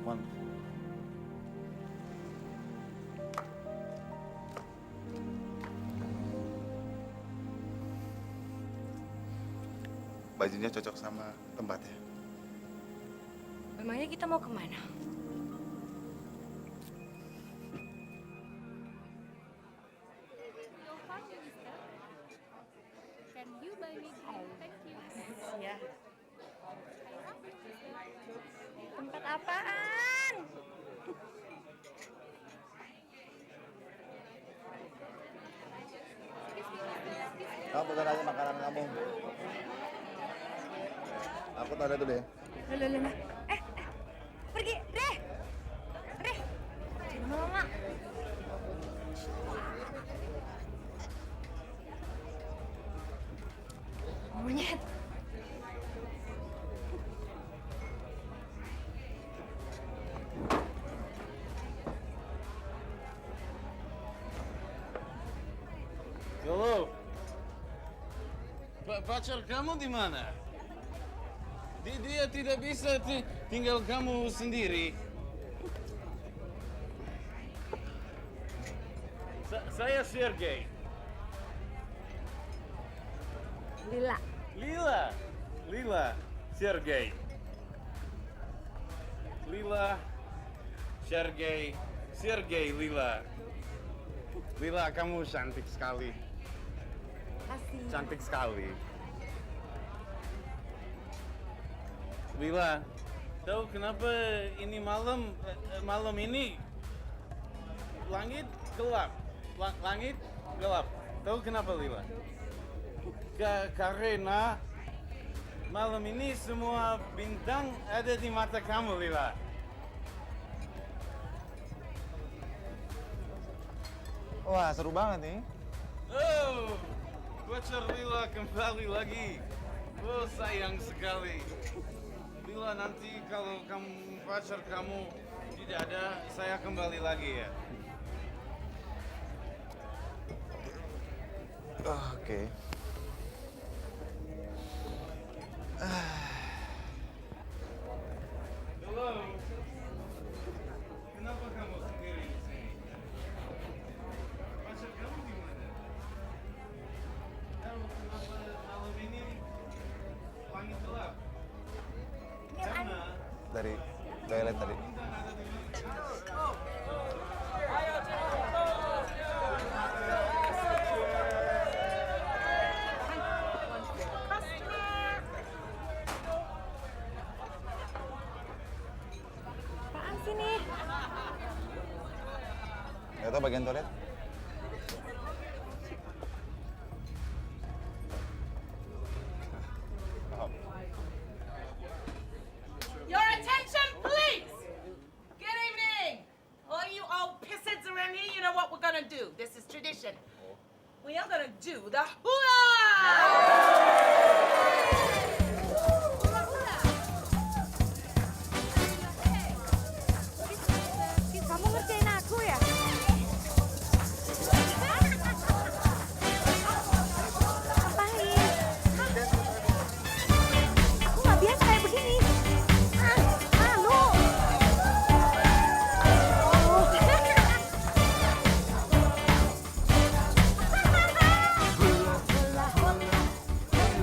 Mon. Bajunya cocok sama tempatnya. Memangnya kita mau kemana? Can you buy me drink? Thank you. Ya. Tempat apaan? Kamu pesan aja makanan kamu. Aku taruh dulu ya. Loh. Pergi, Reh. Jangan lama. Monyet. Halo. Pacar kamu di mana? Dia tidak bisa tinggal kamu sendiri. Saya Sergei. Lila. Sergei. Lila. Sergei, Lila. Lila, kamu cantik sekali. Kasih. Cantik sekali. Lila, tahu kenapa ini malam ini langit gelap? Langit gelap. Tahu kenapa, Lila? Karena malam ini semua bintang ada di mata kamu, Lila. Wah, seru banget nih. Oh, pacar Lila kembali lagi. Oh, sayang sekali. Lila, nanti kalau pacar kamu tidak ada, saya kembali lagi ya. Oke. Halo. Kenapa kamu sendiri di sini? Pacar kamu di mana? Tahu kenapa malam ini langit gelap? Karena Dari toilet tadi. bintang ada di mata kamu. Apaan sih nih? Gak tau bagian toilet. Your attention, please! Good evening! All you old pissants around here, you know what we're gonna do. This is tradition. We are gonna do the hula!